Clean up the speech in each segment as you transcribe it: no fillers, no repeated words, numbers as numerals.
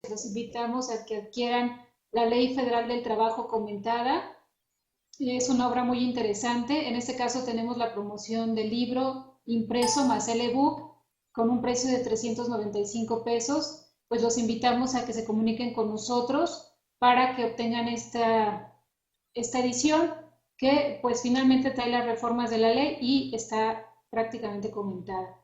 los invitamos a que adquieran la Ley Federal del Trabajo comentada. Es una obra muy interesante. En este caso tenemos la promoción del libro impreso más el ebook con un precio de 395 pesos. Pues los invitamos a que se comuniquen con nosotros para que obtengan esta edición que pues finalmente trae las reformas de la ley y está prácticamente comentada.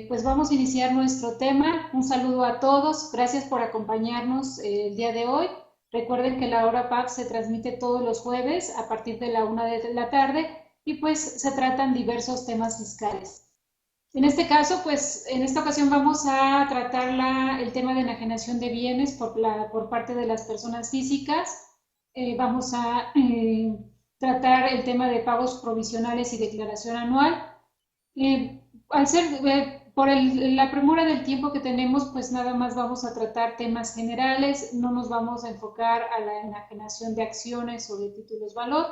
Pues vamos a iniciar nuestro tema. Un saludo a todos. Gracias por acompañarnos el día de hoy. Recuerden que la hora PAC se transmite todos los jueves a partir de la 1 de la tarde y pues se tratan diversos temas fiscales. En este caso, pues en esta ocasión vamos a tratar el tema de enajenación de bienes por parte de las personas físicas. Vamos a tratar el tema de pagos provisionales y declaración anual. Al ser, por la premura del tiempo que tenemos, pues nada más vamos a tratar temas generales, no nos vamos a enfocar a la enajenación de acciones o de títulos valor,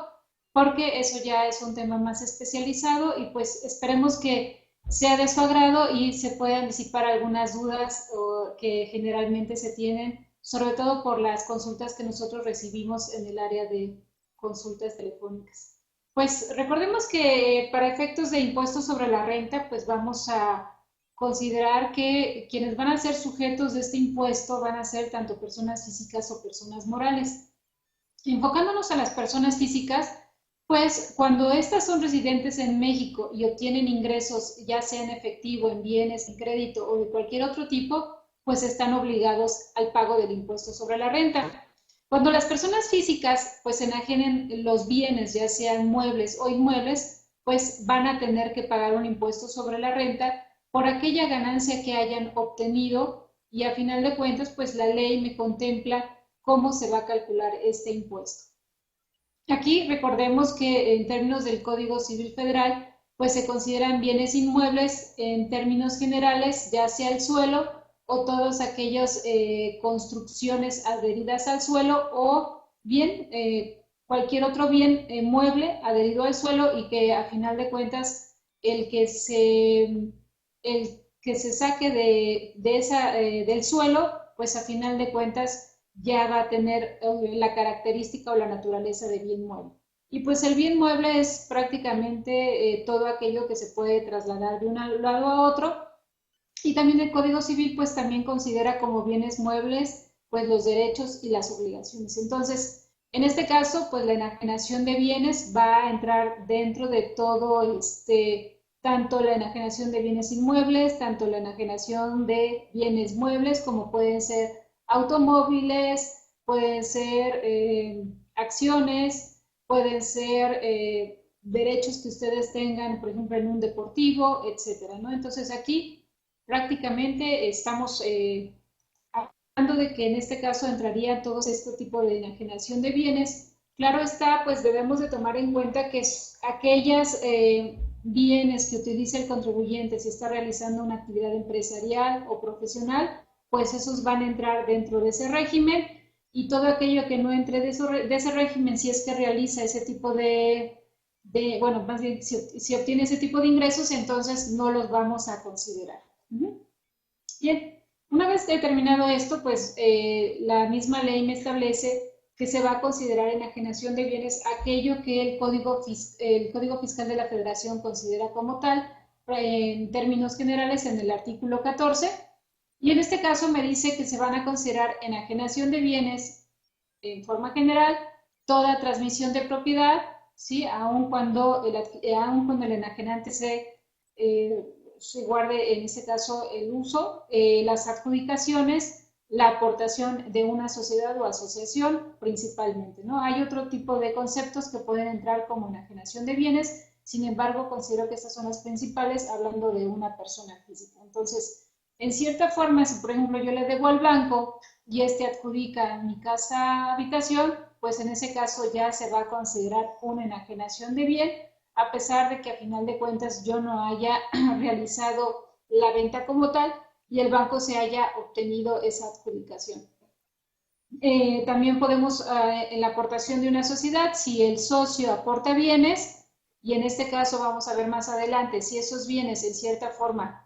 porque eso ya es un tema más especializado y pues esperemos que sea de su agrado y se puedan disipar algunas dudas que generalmente se tienen, sobre todo por las consultas que nosotros recibimos en el área de consultas telefónicas. Pues recordemos que para efectos de impuestos sobre la renta, pues vamos a considerar que quienes van a ser sujetos de este impuesto van a ser tanto personas físicas o personas morales. Enfocándonos a las personas físicas, pues cuando estas son residentes en México y obtienen ingresos, ya sea en efectivo, en bienes, en crédito o de cualquier otro tipo, pues están obligados al pago del impuesto sobre la renta. Cuando las personas físicas pues enajenen los bienes, ya sean muebles o inmuebles, pues van a tener que pagar un impuesto sobre la renta por aquella ganancia que hayan obtenido y a final de cuentas pues la ley me contempla cómo se va a calcular este impuesto. Aquí recordemos que en términos del Código Civil Federal pues se consideran bienes inmuebles en términos generales, ya sea el suelo o todas aquellas construcciones adheridas al suelo o bien cualquier otro bien mueble adherido al suelo y que a final de cuentas el que se saque del suelo, pues a final de cuentas ya va a tener la característica o la naturaleza de bien mueble. Y pues el bien mueble es prácticamente todo aquello que se puede trasladar de un lado a otro. Y también el Código Civil pues también considera como bienes muebles pues los derechos y las obligaciones. Entonces, en este caso pues la enajenación de bienes va a entrar dentro de todo tanto la enajenación de bienes inmuebles, tanto la enajenación de bienes muebles como pueden ser automóviles, pueden ser acciones, pueden ser derechos que ustedes tengan, por ejemplo, en un deportivo, etcétera, ¿no? Entonces aquí prácticamente estamos hablando de que en este caso entraría todo este tipo de enajenación de bienes. Claro está, pues debemos de tomar en cuenta que aquellas bienes que utiliza el contribuyente si está realizando una actividad empresarial o profesional, pues esos van a entrar dentro de ese régimen y todo aquello que no entre de ese régimen, si es que realiza ese tipo bueno, más bien si obtiene ese tipo de ingresos, entonces no los vamos a considerar. Bien, una vez determinado esto, pues la misma ley me establece que se va a considerar enajenación de bienes aquello que el Código Fiscal de la Federación considera como tal, en términos generales en el artículo 14, y en este caso me dice que se van a considerar enajenación de bienes en forma general toda transmisión de propiedad, ¿sí? Aun cuando el enajenante se guarde en ese caso el uso, las adjudicaciones, la aportación de una sociedad o asociación principalmente, ¿no? Hay otro tipo de conceptos que pueden entrar como enajenación de bienes, sin embargo considero que estas son las principales hablando de una persona física. Entonces, en cierta forma, si por ejemplo yo le debo al banco y adjudica mi casa habitación, pues en ese caso ya se va a considerar una enajenación de bien, a pesar de que a final de cuentas yo no haya realizado la venta como tal y el banco se haya obtenido esa adjudicación. También podemos, en la aportación de una sociedad, si el socio aporta bienes, y en este caso vamos a ver más adelante, si esos bienes en cierta forma,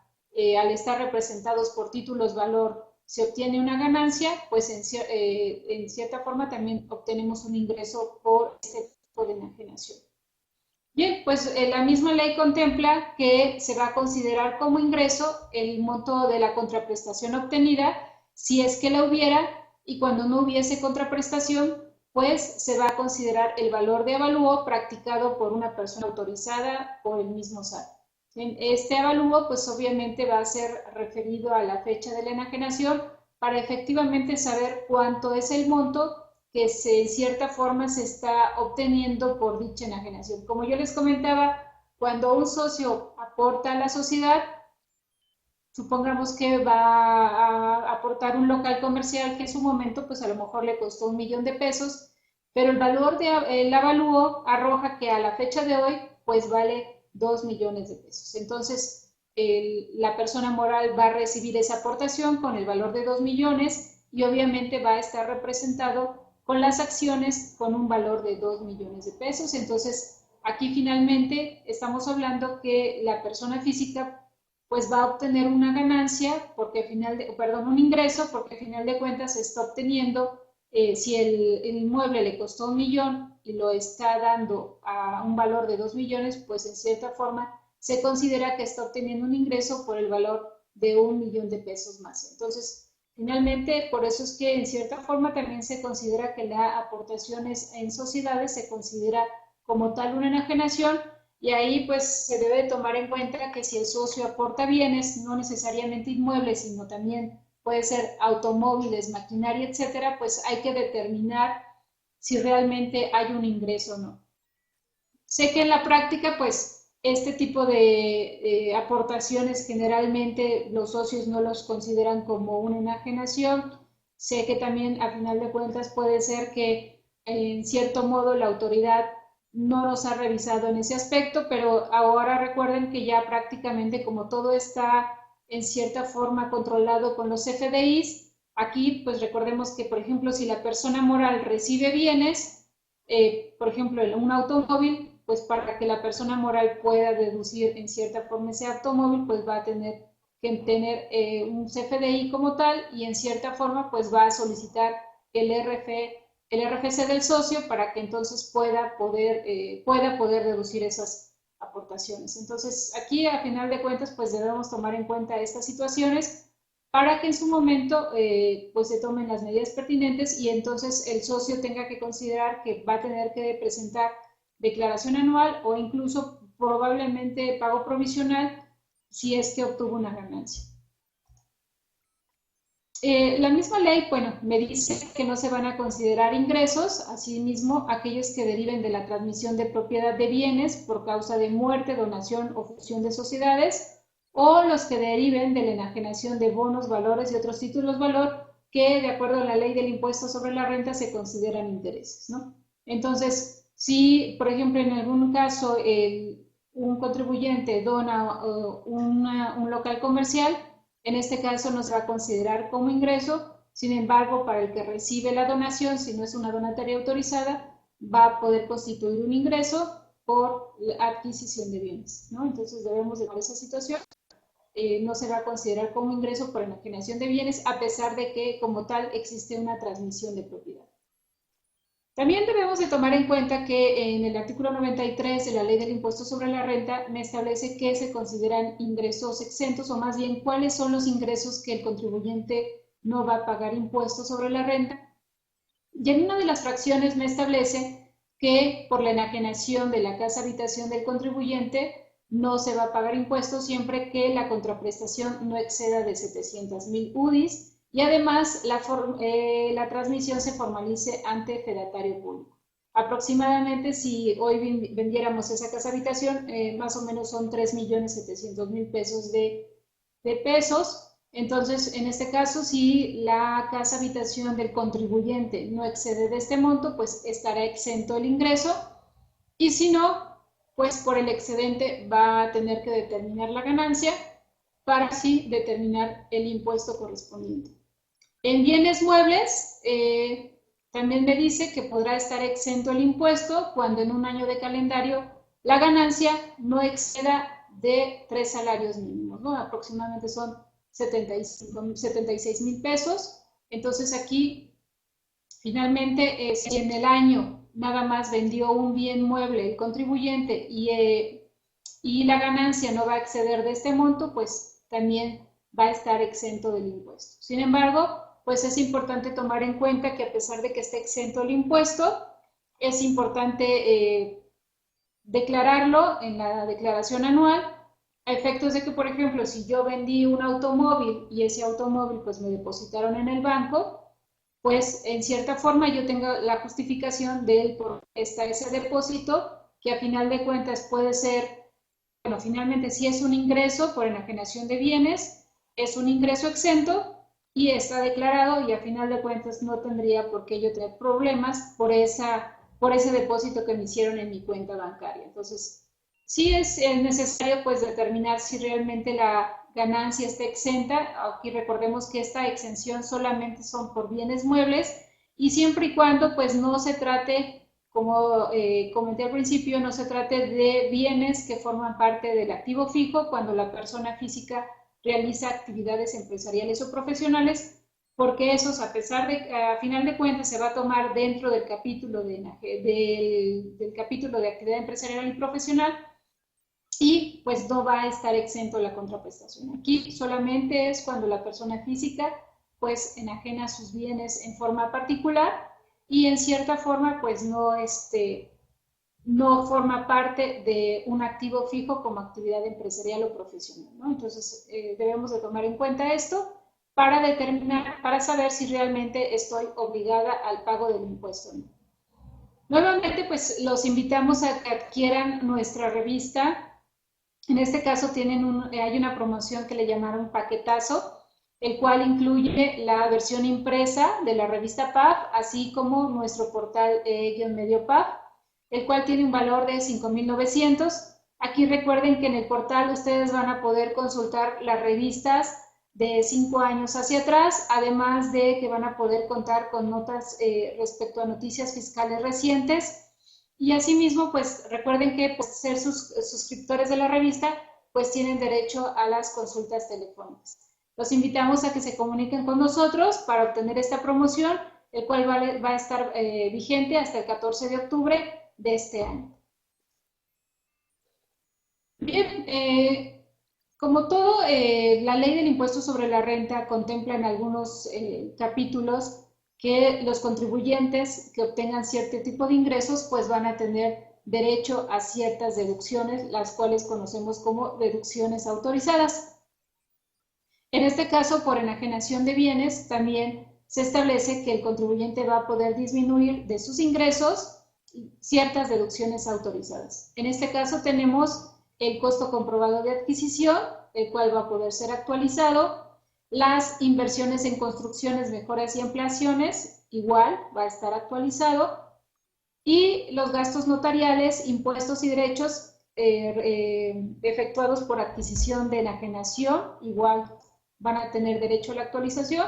al estar representados por títulos valor, se obtiene una ganancia, pues en cierta forma también obtenemos un ingreso por este tipo de enajenación. Bien, pues la misma ley contempla que se va a considerar como ingreso el monto de la contraprestación obtenida, si es que la hubiera, y cuando no hubiese contraprestación, pues se va a considerar el valor de avalúo practicado por una persona autorizada por el mismo SAT. Este avalúo, pues obviamente va a ser referido a la fecha de la enajenación para efectivamente saber cuánto es el monto que en cierta forma se está obteniendo por dicha enajenación. Como yo les comentaba, cuando un socio aporta a la sociedad, supongamos que va a aportar un local comercial que en su momento pues a lo mejor le costó 1 millón de pesos, pero el valor del avalúo arroja que a la fecha de hoy pues vale 2 millones de pesos. Entonces la persona moral va a recibir esa aportación con el valor de 2 millones y obviamente va a estar representado con las acciones con un valor de 2 millones de pesos. Entonces aquí finalmente estamos hablando que la persona física pues va a obtener una ganancia, un ingreso, porque al final de cuentas se está obteniendo, si el inmueble le costó 1 millón y lo está dando a un valor de 2 millones, pues en cierta forma se considera que está obteniendo un ingreso por el valor de 1 millón de pesos más. Entonces, finalmente, por eso es que en cierta forma también se considera que la aportación en sociedades se considera como tal una enajenación. Y ahí pues se debe tomar en cuenta que si el socio aporta bienes, no necesariamente inmuebles, sino también puede ser automóviles, maquinaria, etcétera, pues hay que determinar si realmente hay un ingreso o no. Sé que en la práctica pues este tipo de aportaciones generalmente los socios no los consideran como una enajenación. Sé que también a final de cuentas puede ser que en cierto modo la autoridad no nos ha revisado en ese aspecto, pero ahora recuerden que ya prácticamente como todo está en cierta forma controlado con los FDIs, aquí pues recordemos que por ejemplo si la persona moral recibe bienes, por ejemplo un automóvil, pues para que la persona moral pueda deducir en cierta forma ese automóvil, pues va a tener que tener un CFDI como tal y en cierta forma pues va a solicitar el RFC del socio para que entonces pueda poder deducir esas aportaciones. Entonces, aquí a final de cuentas, pues debemos tomar en cuenta estas situaciones para que en su momento pues se tomen las medidas pertinentes y entonces el socio tenga que considerar que va a tener que presentar declaración anual o incluso probablemente pago provisional si es que obtuvo una ganancia. La misma ley, bueno, me dice que no se van a considerar ingresos, asimismo, aquellos que deriven de la transmisión de propiedad de bienes por causa de muerte, donación o fusión de sociedades, o los que deriven de la enajenación de bonos, valores y otros títulos valor que, de acuerdo a la ley del impuesto sobre la renta, se consideran intereses, ¿no? Entonces, si, por ejemplo, en algún caso un contribuyente dona un local comercial, en este caso no se va a considerar como ingreso, sin embargo, para el que recibe la donación, si no es una donataria autorizada, va a poder constituir un ingreso por la adquisición de bienes, ¿no? Entonces debemos de ver esa situación. No se va a considerar como ingreso por enajenación de bienes, a pesar de que como tal existe una transmisión de propiedad. También debemos de tomar en cuenta que en el artículo 93 de la Ley del Impuesto sobre la Renta me establece que se consideran ingresos exentos o más bien cuáles son los ingresos que el contribuyente no va a pagar impuestos sobre la renta. Y en una de las fracciones me establece que por la enajenación de la casa habitación del contribuyente no se va a pagar impuestos siempre que la contraprestación no exceda de 700,000 UDIs y además la transmisión se formalice ante fedatario público. Aproximadamente, si hoy vendiéramos esa casa habitación, más o menos son 3.700.000 pesos de pesos. Entonces, en este caso, si la casa habitación del contribuyente no excede de este monto, pues estará exento el ingreso. Y si no, pues por el excedente va a tener que determinar la ganancia para así determinar el impuesto correspondiente. En bienes muebles, también me dice que podrá estar exento el impuesto cuando en un año de calendario la ganancia no exceda de 3 salarios mínimos, ¿no? Aproximadamente son 76,000 pesos. Entonces aquí, finalmente, si en el año nada más vendió un bien mueble el contribuyente y la ganancia no va a exceder de este monto, pues también va a estar exento del impuesto. Sin embargo, pues es importante tomar en cuenta que a pesar de que esté exento el impuesto, es importante declararlo en la declaración anual, a efectos de que, por ejemplo, si yo vendí un automóvil y ese automóvil pues me depositaron en el banco, pues en cierta forma yo tengo la justificación de por qué está ese depósito, que a final de cuentas puede ser, bueno, finalmente si es un ingreso por enajenación de bienes, es un ingreso exento y está declarado y a final de cuentas no tendría por qué yo tener problemas por ese depósito que me hicieron en mi cuenta bancaria. Entonces, sí es necesario pues determinar si realmente la ganancia está exenta. Aquí recordemos que esta exención solamente son por bienes muebles y siempre y cuando pues no se trate, como comenté al principio, no se trate de bienes que forman parte del activo fijo cuando la persona física realiza actividades empresariales o profesionales, porque esos, a pesar de que a final de cuentas se va a tomar dentro del capítulo del capítulo de actividad empresarial y profesional, y pues no va a estar exento la contraprestación. Aquí solamente es cuando la persona física pues enajena sus bienes en forma particular y en cierta forma pues no forma parte de un activo fijo como actividad empresarial o profesional, ¿no? Entonces debemos de tomar en cuenta esto para determinar, para saber si realmente estoy obligada al pago del impuesto, ¿no? Nuevamente, pues los invitamos a que adquieran nuestra revista. En este caso hay una promoción que le llamaron paquetazo, el cual incluye la versión impresa de la revista PAF, así como nuestro portal medio PAF, el cual tiene un valor de 5,900. Aquí recuerden que en el portal ustedes van a poder consultar las revistas de 5 años hacia atrás, además de que van a poder contar con notas respecto a noticias fiscales recientes. Y asimismo, pues recuerden que por ser suscriptores de la revista, pues tienen derecho a las consultas telefónicas. Los invitamos a que se comuniquen con nosotros para obtener esta promoción, el cual va a estar vigente hasta el 14 de octubre de este año. Bien, como todo, la ley del impuesto sobre la renta contempla en algunos capítulos que los contribuyentes que obtengan cierto tipo de ingresos pues van a tener derecho a ciertas deducciones, las cuales conocemos como deducciones autorizadas. En este caso, por enajenación de bienes, también se establece que el contribuyente va a poder disminuir de sus ingresos ciertas deducciones autorizadas. En este caso tenemos el costo comprobado de adquisición, el cual va a poder ser actualizado, las inversiones en construcciones, mejoras y ampliaciones, igual va a estar actualizado, y los gastos notariales, impuestos y derechos efectuados por adquisición de enajenación, igual van a tener derecho a la actualización.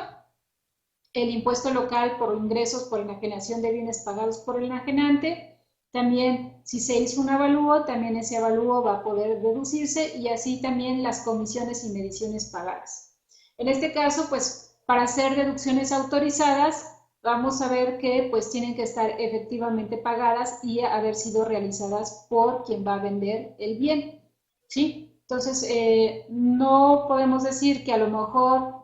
El impuesto local por ingresos por enajenación de bienes pagados por el enajenante. También, si se hizo un avalúo, también ese avalúo va a poder deducirse y así también las comisiones y mediciones pagadas. En este caso, pues, para hacer deducciones autorizadas, vamos a ver que pues tienen que estar efectivamente pagadas y haber sido realizadas por quien va a vender el bien, ¿sí? Entonces, no podemos decir que a lo mejor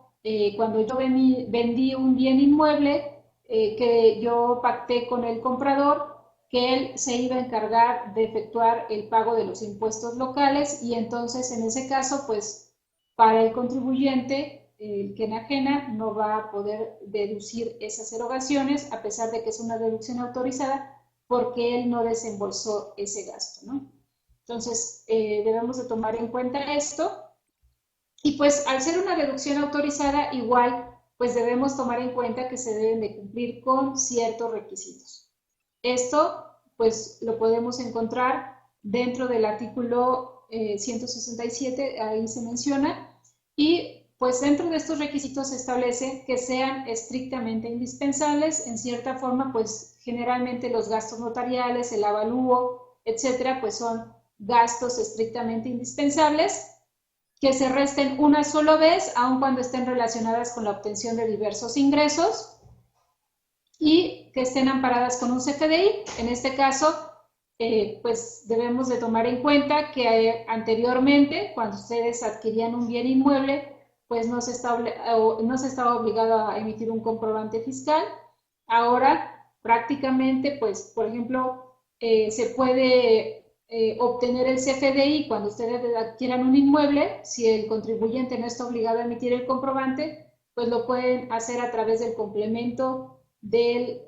cuando yo vendí un bien inmueble, que yo pacté con el comprador, que él se iba a encargar de efectuar el pago de los impuestos locales y entonces en ese caso, pues para el contribuyente, el que enajena no va a poder deducir esas erogaciones a pesar de que es una deducción autorizada porque él no desembolsó ese gasto, ¿no? Entonces, debemos de tomar en cuenta esto. Y pues al ser una deducción autorizada, igual, pues debemos tomar en cuenta que se deben de cumplir con ciertos requisitos. Esto, pues lo podemos encontrar dentro del artículo 167, ahí se menciona, y pues dentro de estos requisitos se establece que sean estrictamente indispensables. En cierta forma, pues generalmente los gastos notariales, el avalúo, etcétera, pues son gastos estrictamente indispensables. que se resten una sola vez, aun cuando estén relacionadas con la obtención de diversos ingresos, y que estén amparadas con un CFDI. En este caso, pues debemos de tomar en cuenta que anteriormente, cuando ustedes adquirían un bien inmueble, pues no se estaba obligado a emitir un comprobante fiscal. Ahora, prácticamente, pues, por ejemplo, se puede obtener el CFDI cuando ustedes adquieran un inmueble. Si el contribuyente no está obligado a emitir el comprobante, pues lo pueden hacer a través del complemento del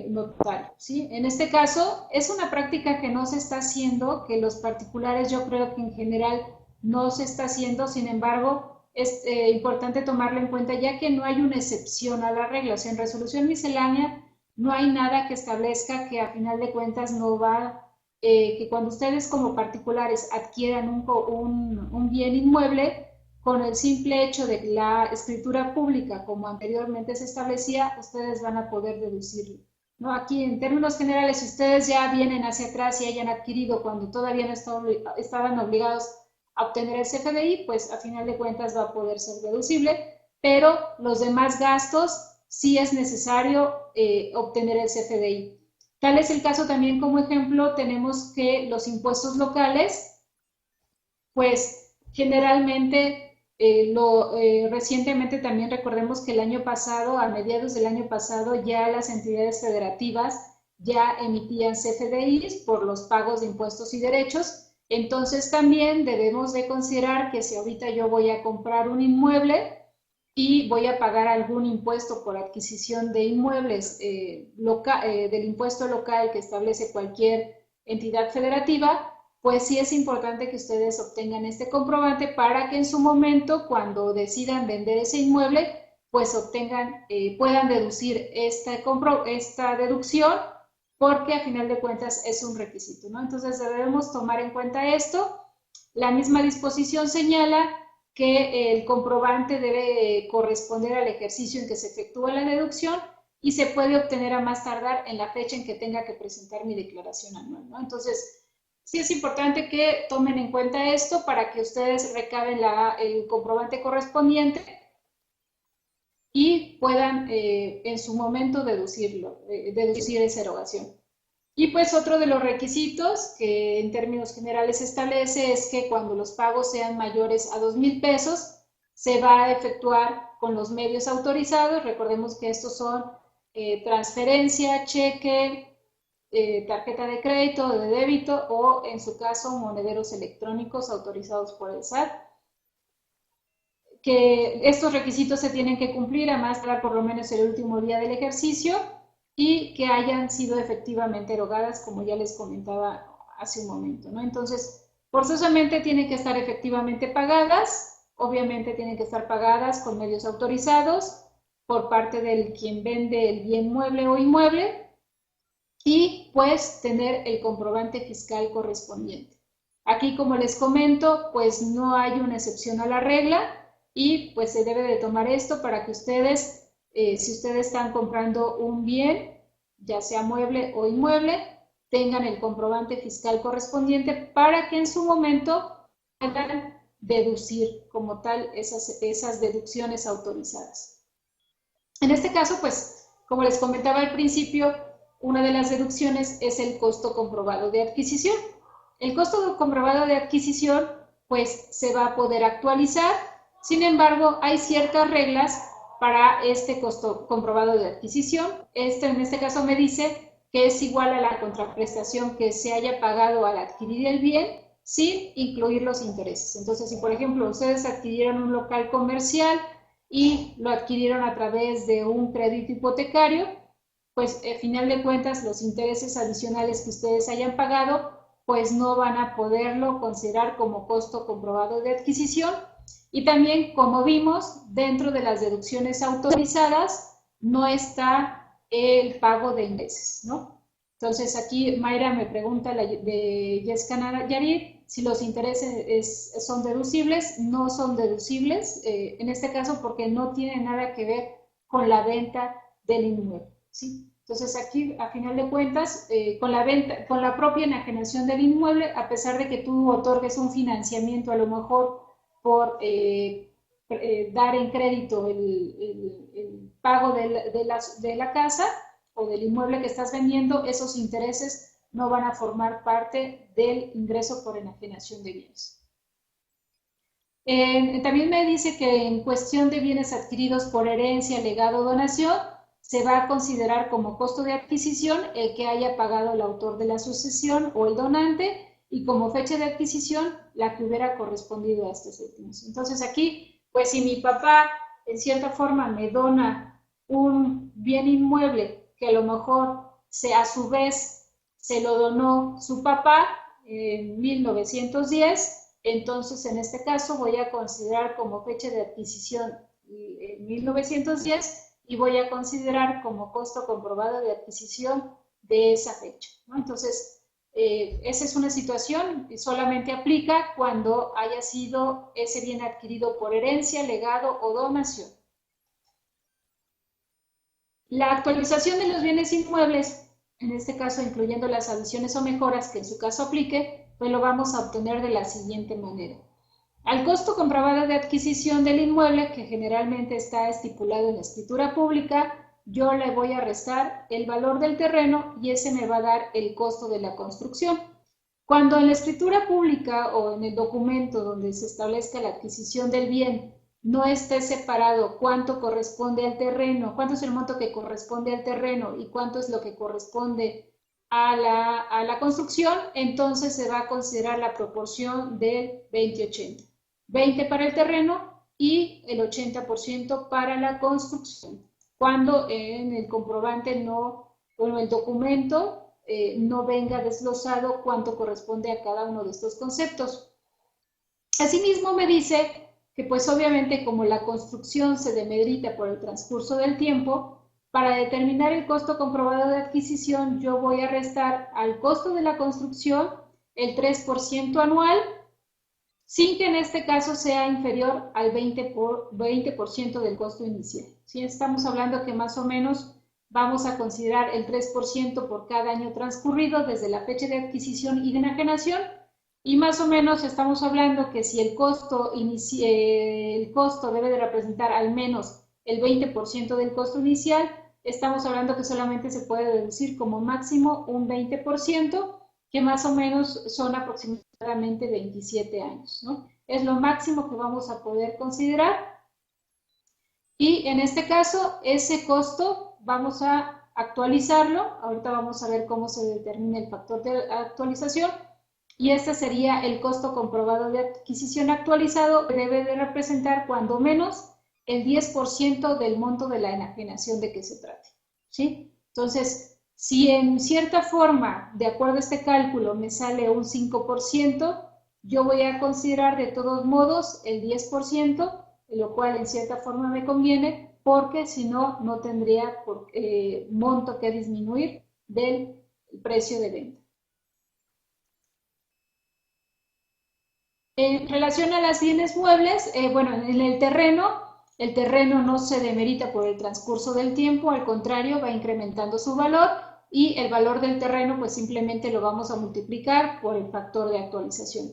notario, ¿sí? En este caso, es una práctica que no se está haciendo, que los particulares yo creo que en general no se está haciendo. Sin embargo, es importante tomarlo en cuenta, ya que no hay una excepción a la regla. O sea, en resolución miscelánea no hay nada que establezca que a final de cuentas no va, que cuando ustedes como particulares adquieran un bien inmueble, con el simple hecho de la escritura pública, como anteriormente se establecía, ustedes van a poder deducirlo, ¿no? Aquí, en términos generales, si ustedes ya vienen hacia atrás y hayan adquirido cuando todavía no estaban obligados a obtener el CFDI, pues a final de cuentas va a poder ser deducible, pero los demás gastos sí es necesario obtener el CFDI. Tal es el caso también, como ejemplo, tenemos que los impuestos locales, pues generalmente recientemente también recordemos que el año pasado, a mediados del año pasado, ya las entidades federativas ya emitían CFDIs por los pagos de impuestos y derechos. Entonces también debemos de considerar que si ahorita yo voy a comprar un inmueble y voy a pagar algún impuesto por adquisición de inmuebles del impuesto local que establece cualquier entidad federativa, pues sí es importante que ustedes obtengan este comprobante para que en su momento, cuando decidan vender ese inmueble, pues puedan deducir esta deducción, porque a final de cuentas es un requisito, ¿no? Entonces debemos tomar en cuenta esto. La misma disposición señala que el comprobante debe corresponder al ejercicio en que se efectúa la deducción y se puede obtener a más tardar en la fecha en que tenga que presentar mi declaración anual, ¿no? Entonces, sí es importante que tomen en cuenta esto para que ustedes recaben el comprobante correspondiente y puedan en su momento deducir esa erogación. Y pues otro de los requisitos que en términos generales se establece es que cuando los pagos sean mayores a 2,000 pesos, se va a efectuar con los medios autorizados. Recordemos que estos son transferencia, cheque, tarjeta de crédito o de débito, o en su caso monederos electrónicos autorizados por el SAT, que estos requisitos se tienen que cumplir a más tardar por lo menos el último día del ejercicio y que hayan sido efectivamente erogadas, como ya les comentaba hace un momento, ¿no? Entonces, forzosamente tienen que estar efectivamente pagadas, obviamente tienen que estar pagadas con medios autorizados por parte del quien vende el bien mueble o inmueble, y pues tener el comprobante fiscal correspondiente. Aquí, como les comento, pues no hay una excepción a la regla y pues se debe de tomar esto para que ustedes, si ustedes están comprando un bien, ya sea mueble o inmueble, tengan el comprobante fiscal correspondiente para que en su momento puedan deducir como tal esas deducciones autorizadas. En este caso, pues, como les comentaba al principio, una de las deducciones es el costo comprobado de adquisición. El costo comprobado de adquisición, pues, se va a poder actualizar. Sin embargo, hay ciertas reglas para este costo comprobado de adquisición. En este caso me dice que es igual a la contraprestación que se haya pagado al adquirir el bien, sin incluir los intereses. Entonces, si por ejemplo ustedes adquirieron un local comercial y lo adquirieron a través de un crédito hipotecario, pues al final de cuentas los intereses adicionales que ustedes hayan pagado, pues no van a poderlo considerar como costo comprobado de adquisición. Y también, como vimos, dentro de las deducciones autorizadas no está el pago de intereses, ¿no? Entonces aquí Mayra me pregunta de Jessica Nayarit si los intereses son deducibles. No son deducibles en este caso porque no tiene nada que ver con la venta del inmueble, ¿sí? Entonces aquí, a final de cuentas, con la propia enajenación del inmueble, a pesar de que tú otorgues un financiamiento a lo mejor por dar en crédito el pago de la casa o del inmueble que estás vendiendo, esos intereses no van a formar parte del ingreso por enajenación de bienes. También me dice que en cuestión de bienes adquiridos por herencia, legado o donación, se va a considerar como costo de adquisición el que haya pagado el autor de la sucesión o el donante, y como fecha de adquisición la que hubiera correspondido a estos últimos. Entonces aquí, pues si mi papá en cierta forma me dona un bien inmueble que a lo mejor a su vez se lo donó su papá en 1910, entonces en este caso voy a considerar como fecha de adquisición en 1910 y voy a considerar como costo comprobado de adquisición de esa fecha, ¿no? Entonces, esa es una situación que solamente aplica cuando haya sido ese bien adquirido por herencia, legado o donación. La actualización de los bienes inmuebles, en este caso incluyendo las adiciones o mejoras que en su caso aplique, pues lo vamos a obtener de la siguiente manera. Al costo comprobado de adquisición del inmueble, que generalmente está estipulado en la escritura pública, yo le voy a restar el valor del terreno y ese me va a dar el costo de la construcción. Cuando en la escritura pública o en el documento donde se establezca la adquisición del bien no esté separado cuánto corresponde al terreno, cuánto es el monto que corresponde al terreno y cuánto es lo que corresponde a la construcción, entonces se va a considerar la proporción del 20-80. 20 para el terreno y el 80% para la construcción, cuando en el comprobante el documento no venga desglosado cuánto corresponde a cada uno de estos conceptos. Asimismo me dice que pues obviamente como la construcción se demerita por el transcurso del tiempo, para determinar el costo comprobado de adquisición yo voy a restar al costo de la construcción el 3% anual, sin que en este caso sea inferior al 20% del costo inicial. ¿Sí? Estamos hablando que más o menos vamos a considerar el 3% por cada año transcurrido desde la fecha de adquisición y de enajenación, y más o menos estamos hablando que si el costo debe de representar al menos el 20% del costo inicial, estamos hablando que solamente se puede deducir como máximo un 20%, que más o menos son aproximadamente 27 años, ¿no? Es lo máximo que vamos a poder considerar. Y en este caso, ese costo vamos a actualizarlo. Ahorita vamos a ver cómo se determina el factor de actualización. Y este sería el costo comprobado de adquisición actualizado, que debe de representar cuando menos el 10% del monto de la enajenación de que se trate, ¿sí? Entonces, si en cierta forma, de acuerdo a este cálculo, me sale un 5%, yo voy a considerar de todos modos el 10%, lo cual en cierta forma me conviene, porque si no, no tendría monto que disminuir del precio de venta. En relación a las bienes muebles, bueno, en el terreno no se demerita por el transcurso del tiempo, al contrario, va incrementando su valor, y el valor del terreno pues simplemente lo vamos a multiplicar por el factor de actualización.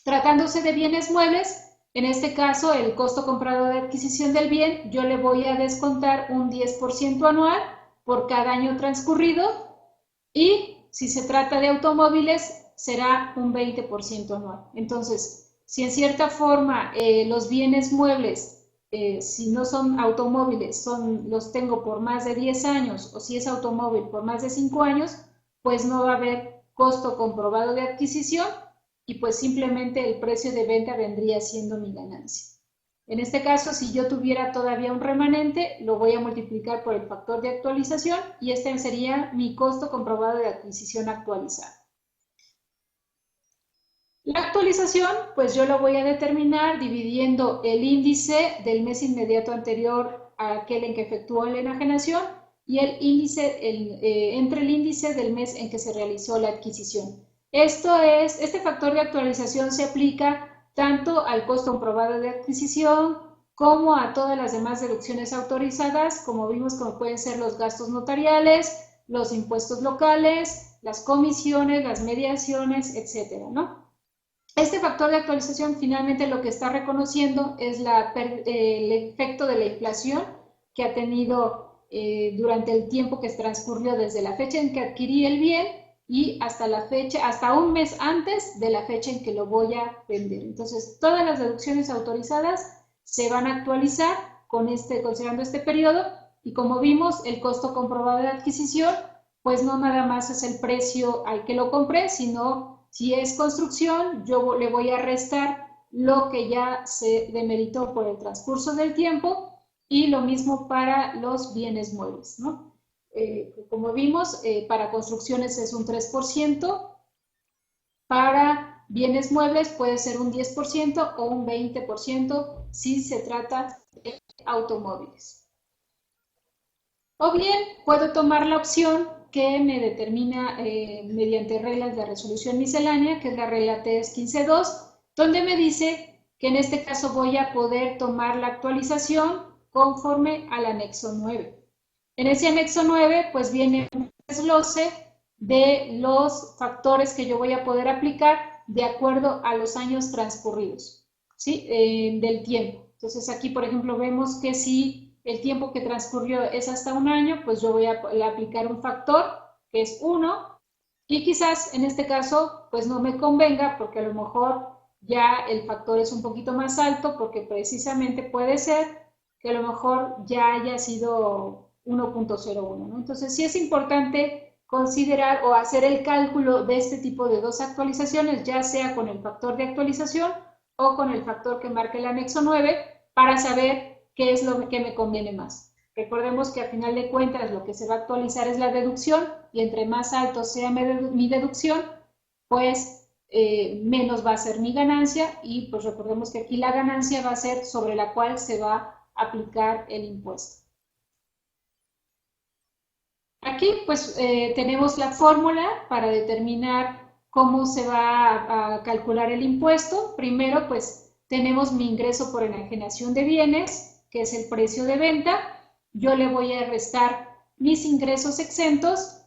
Tratándose de bienes muebles, en este caso el costo comprado de adquisición del bien, yo le voy a descontar un 10% anual por cada año transcurrido, y si se trata de automóviles será un 20% anual. Entonces, si en cierta forma los bienes muebles, si no son automóviles, los tengo por más de 10 años, o si es automóvil por más de 5 años, pues no va a haber costo comprobado de adquisición, y pues simplemente el precio de venta vendría siendo mi ganancia. En este caso, si yo tuviera todavía un remanente, lo voy a multiplicar por el factor de actualización, y este sería mi costo comprobado de adquisición actualizado. La actualización, pues yo lo voy a determinar dividiendo el índice del mes inmediato anterior a aquel en que efectuó la enajenación y el índice entre el índice del mes en que se realizó la adquisición. Este factor de actualización se aplica tanto al costo comprobado de adquisición como a todas las demás deducciones autorizadas, como vimos, como pueden ser los gastos notariales, los impuestos locales, las comisiones, las mediaciones, etcétera, ¿no? Este factor de actualización finalmente lo que está reconociendo es el efecto de la inflación que ha tenido durante el tiempo que transcurrió desde la fecha en que adquirí el bien y hasta la fecha, hasta un mes antes de la fecha en que lo voy a vender. Entonces, todas las deducciones autorizadas se van a actualizar considerando este periodo, y como vimos, el costo comprobado de adquisición, pues no nada más es el precio al que lo compré, sino si es construcción, yo le voy a restar lo que ya se demeritó por el transcurso del tiempo, y lo mismo para los bienes muebles, ¿no? Como vimos, para construcciones es un 3%, para bienes muebles puede ser un 10% o un 20% si se trata de automóviles. O bien puedo tomar la opción que me determina mediante reglas de resolución miscelánea, que es la regla TES 15.2, donde me dice que en este caso voy a poder tomar la actualización conforme al anexo 9. En ese anexo 9, pues viene un desglose de los factores que yo voy a poder aplicar de acuerdo a los años transcurridos, ¿sí? Del tiempo. Entonces aquí, por ejemplo, vemos que si el tiempo que transcurrió es hasta un año, pues yo voy a aplicar un factor que es 1, y quizás en este caso, pues no me convenga porque a lo mejor ya el factor es un poquito más alto, porque precisamente puede ser que a lo mejor ya haya sido 1.01, ¿no? Entonces sí es importante considerar o hacer el cálculo de este tipo de dos actualizaciones, ya sea con el factor de actualización o con el factor que marca el anexo 9, para saber qué es lo que me conviene más. Recordemos que a final de cuentas lo que se va a actualizar es la deducción, y entre más alto sea mi deducción, pues menos va a ser mi ganancia, y pues recordemos que aquí la ganancia va a ser sobre la cual se va a aplicar el impuesto. Aquí pues tenemos la fórmula para determinar cómo se va a calcular el impuesto. Primero pues tenemos mi ingreso por enajenación de bienes, que es el precio de venta. Yo le voy a restar mis ingresos exentos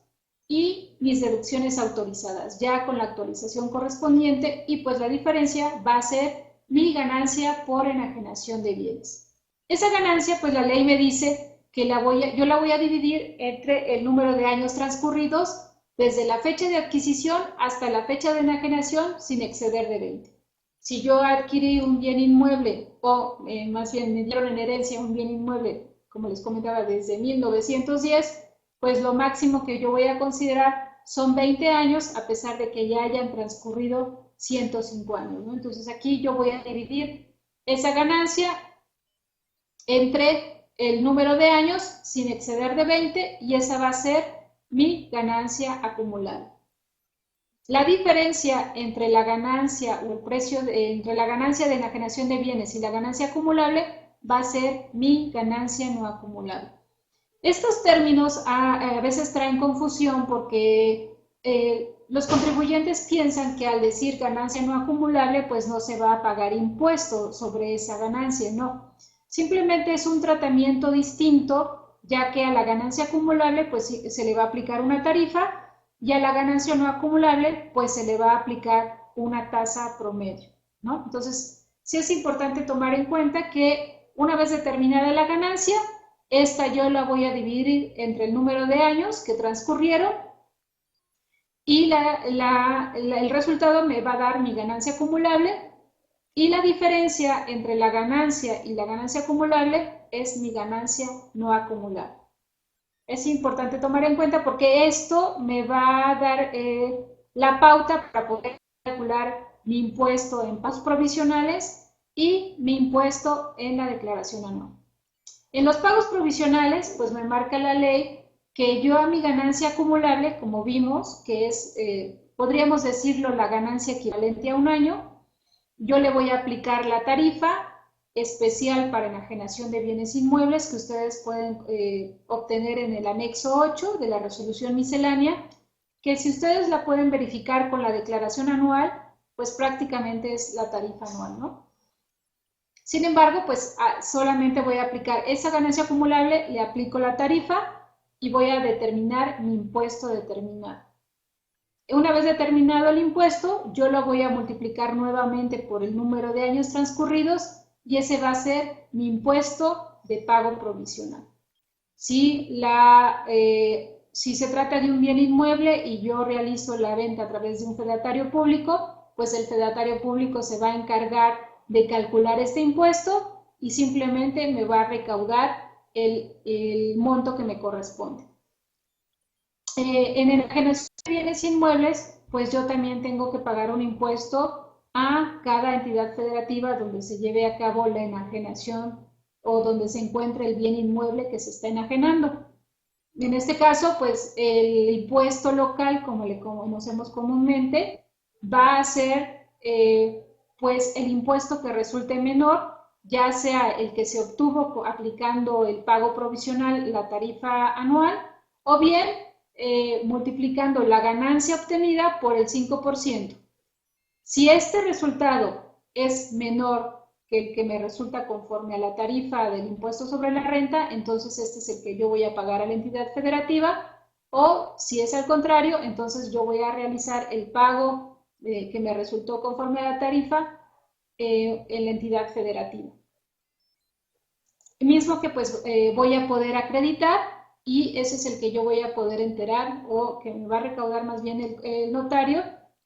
y mis deducciones autorizadas, ya con la actualización correspondiente, y pues la diferencia va a ser mi ganancia por enajenación de bienes. Esa ganancia, pues la ley me dice que yo la voy a dividir entre el número de años transcurridos desde la fecha de adquisición hasta la fecha de enajenación, sin exceder de 20. Si yo adquirí un bien inmueble, o más bien me dieron en herencia un bien inmueble, como les comentaba, desde 1910, pues lo máximo que yo voy a considerar son 20 años, a pesar de que ya hayan transcurrido 105 años, ¿no? Entonces aquí yo voy a dividir esa ganancia entre el número de años sin exceder de 20, y esa va a ser mi ganancia acumulada. La diferencia entre la ganancia o el precio entre la ganancia de enajenación de bienes y la ganancia acumulable va a ser mi ganancia no acumulable. Estos términos a veces traen confusión porque los contribuyentes piensan que al decir ganancia no acumulable, pues no se va a pagar impuesto sobre esa ganancia. No, simplemente es un tratamiento distinto, ya que a la ganancia acumulable pues se le va a aplicar una tarifa, y a la ganancia no acumulable pues se le va a aplicar una tasa promedio, ¿no? Entonces sí es importante tomar en cuenta que una vez determinada la ganancia, esta yo la voy a dividir entre el número de años que transcurrieron, y el resultado me va a dar mi ganancia acumulable, y la diferencia entre la ganancia y la ganancia acumulable es mi ganancia no acumulable. Es importante tomar en cuenta porque esto me va a dar la pauta para poder calcular mi impuesto en pagos provisionales y mi impuesto en la declaración anual. En los pagos provisionales, pues me marca la ley que yo a mi ganancia acumulable, como vimos, que es, podríamos decirlo, la ganancia equivalente a un año, yo le voy a aplicar la tarifa especial para enajenación de bienes inmuebles, que ustedes pueden obtener en el anexo 8 de la resolución miscelánea, que si ustedes la pueden verificar con la declaración anual, pues prácticamente es la tarifa anual, ¿no? Sin embargo, pues solamente voy a aplicar esa ganancia acumulable, le aplico la tarifa y voy a determinar mi impuesto determinado. Una vez determinado el impuesto, yo lo voy a multiplicar nuevamente por el número de años transcurridos y ese va a ser mi impuesto de pago provisional. Si se trata de un bien inmueble y yo realizo la venta a través de un fedatario público, pues el fedatario público se va a encargar de calcular este impuesto y simplemente me va a recaudar el monto que me corresponde. En enajenación de bienes inmuebles, pues yo también tengo que pagar un impuesto a cada entidad federativa donde se lleve a cabo la enajenación o donde se encuentre el bien inmueble que se está enajenando. En este caso, pues el impuesto local, como le conocemos comúnmente, va a ser pues el impuesto que resulte menor, ya sea el que se obtuvo aplicando el pago provisional, la tarifa anual, o bien multiplicando la ganancia obtenida por el 5%. Si este resultado es menor que el que me resulta conforme a la tarifa del impuesto sobre la renta, entonces este es el que yo voy a pagar a la entidad federativa, o si es al contrario, entonces yo voy a realizar el pago que me resultó conforme a la tarifa en la entidad federativa. Mismo que pues voy a poder acreditar y ese es el que yo voy a poder enterar o que me va a recaudar más bien el notario